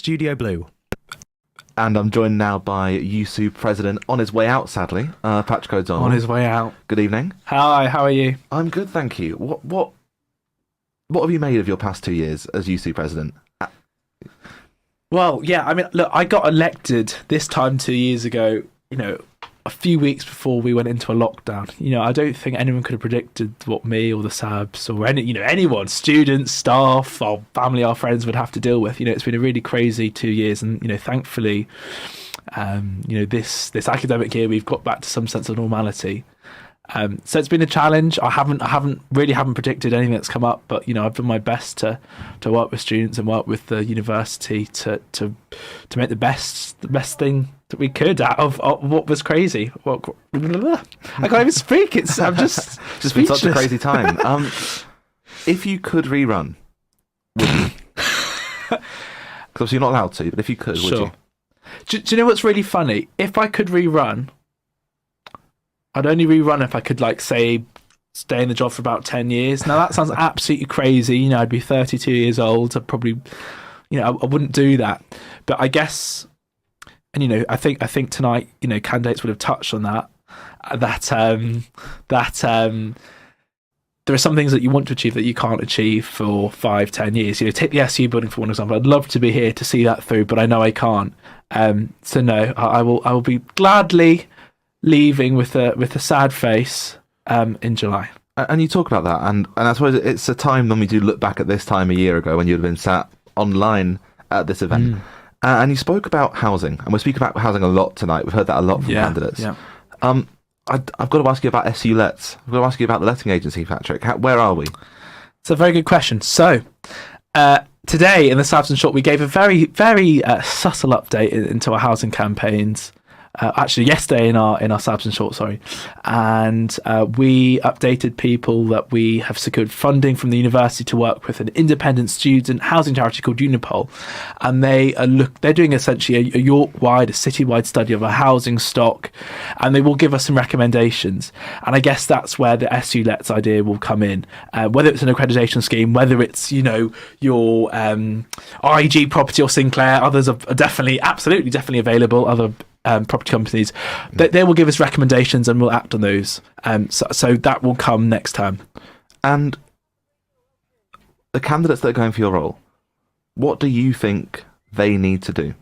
Studio Blue. And I'm joined now by USU President on his way out, sadly, Patrick O'Donnell. On his way out. Good evening. Hi, how are you? I'm good, thank you. What have you made of your past 2 years as USU President? Well, yeah, I mean, look, I got elected this time 2 years ago, a few weeks before we went into a lockdown. I don't think anyone could have predicted what me or the SABs or anyone, students, staff, our family, our friends would have to deal with. It's been a really crazy 2 years, and thankfully, this academic year we've got back to some sense of normality. So it's been a challenge. I haven't predicted anything that's come up, but I've done my best to work with students and work with the university to make the best thing that we could out of what was crazy. I can't even speak. I'm just been such a crazy time. If you could rerun, would you? Because you're not allowed to, but if you could, would you? Do you know what's really funny? If I could rerun, I'd only rerun if I could, say, stay in the job for about 10 years. Now, that sounds absolutely crazy. I'd be 32 years old. I'd probably, I wouldn't do that. But I guess, and, I think tonight, candidates would have touched on that there are some things that you want to achieve that you can't achieve for 5-10 years. Take the SU building for one example. I'd love to be here to see that through, but I know I can't. So no, I will be gladly leaving with a sad face in July. And you talk about that, and I suppose it's a time when we do look back at this time a year ago when you'd have been sat online at this event. And you spoke about housing, and we speak about housing a lot tonight. We've heard that a lot from candidates. Yeah. I've got to ask you about SU Lets. I've got to ask you about the letting agency, Patrick. Where are we? It's a very good question. So, today in the Sabs and Short, we gave a very, very subtle update into our housing campaigns. Actually, yesterday in our Sabs and Short, and we updated people that we have secured funding from the university to work with an independent student housing charity called Unipol, and they're doing essentially a York-wide, a city-wide study of our housing stock, and they will give us some recommendations. And I guess that's where the SU Lets idea will come in, whether it's an accreditation scheme, whether it's your REG property or Sinclair. Others are definitely available. Other property companies, they will give us recommendations and we'll act on those. So that will come next time. And the candidates that are going for your role, what do you think they need to do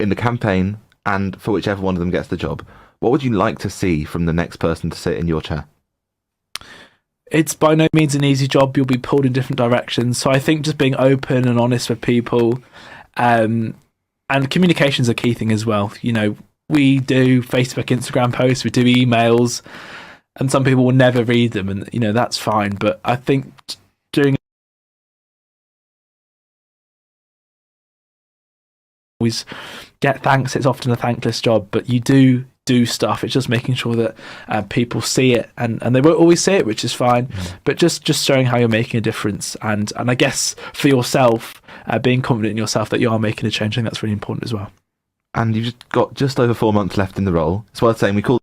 in the campaign and for whichever one of them gets the job? What would you like to see from the next person to sit in your chair? It's by no means an easy job. You'll be pulled in different directions. So I think just being open and honest with people, and communication's a key thing as well. We do Facebook, Instagram posts, we do emails, and some people will never read them, and that's fine. But I think doing always get thanks. It's often a thankless job, but you do stuff. It's just making sure that people see it, and they won't always see it, which is fine. But just showing how you're making a difference, and I guess for yourself, being confident in yourself that you are making a change. I think that's really important as well. And you've got just over 4 months left in the role. It's worth saying we call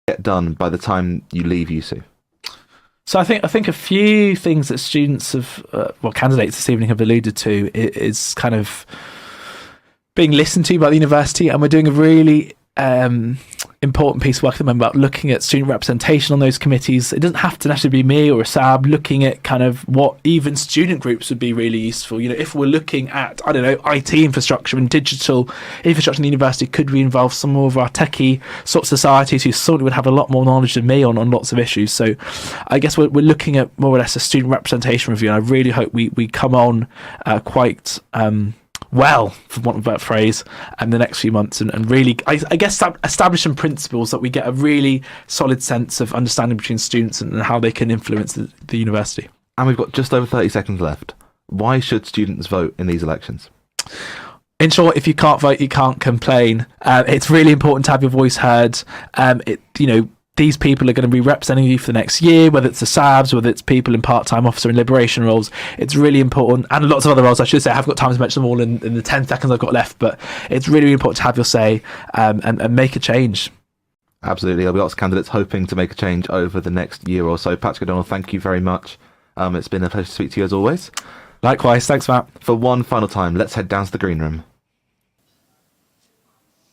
get done by the time you leave USU. So I think a few things that students candidates this evening have alluded to is kind of being listened to by the university, and we're doing a really important piece of work at the moment about looking at student representation on those committees. It doesn't have to necessarily be me or a SAB, looking at kind of what even student groups would be really useful. If we're looking at, IT infrastructure and digital infrastructure in the university, could we involve some more of our techie sort of societies who sort of would have a lot more knowledge than me on lots of issues? So I guess we're looking at more or less a student representation review, and I really hope we come on quite well, for want of a better phrase, in the next few months, and really, I guess, establish some principles that we get a really solid sense of understanding between students and how they can influence the university. And we've got just over 30 seconds left. Why should students vote in these elections? In short, if you can't vote, you can't complain. It's really important to have your voice heard. These people are going to be representing you for the next year, whether it's the SABs, whether it's people in part-time officer and liberation roles. It's really important, and lots of other roles, I should say. I haven't got time to mention them all in the 10 seconds I've got left, but it's really, really important to have your say and make a change. Absolutely. There'll be lots of candidates hoping to make a change over the next year or so. Patrick O'Donnell, thank you very much. It's been a pleasure to speak to you as always. Likewise. Thanks, Matt. For one final time, let's head down to the green room.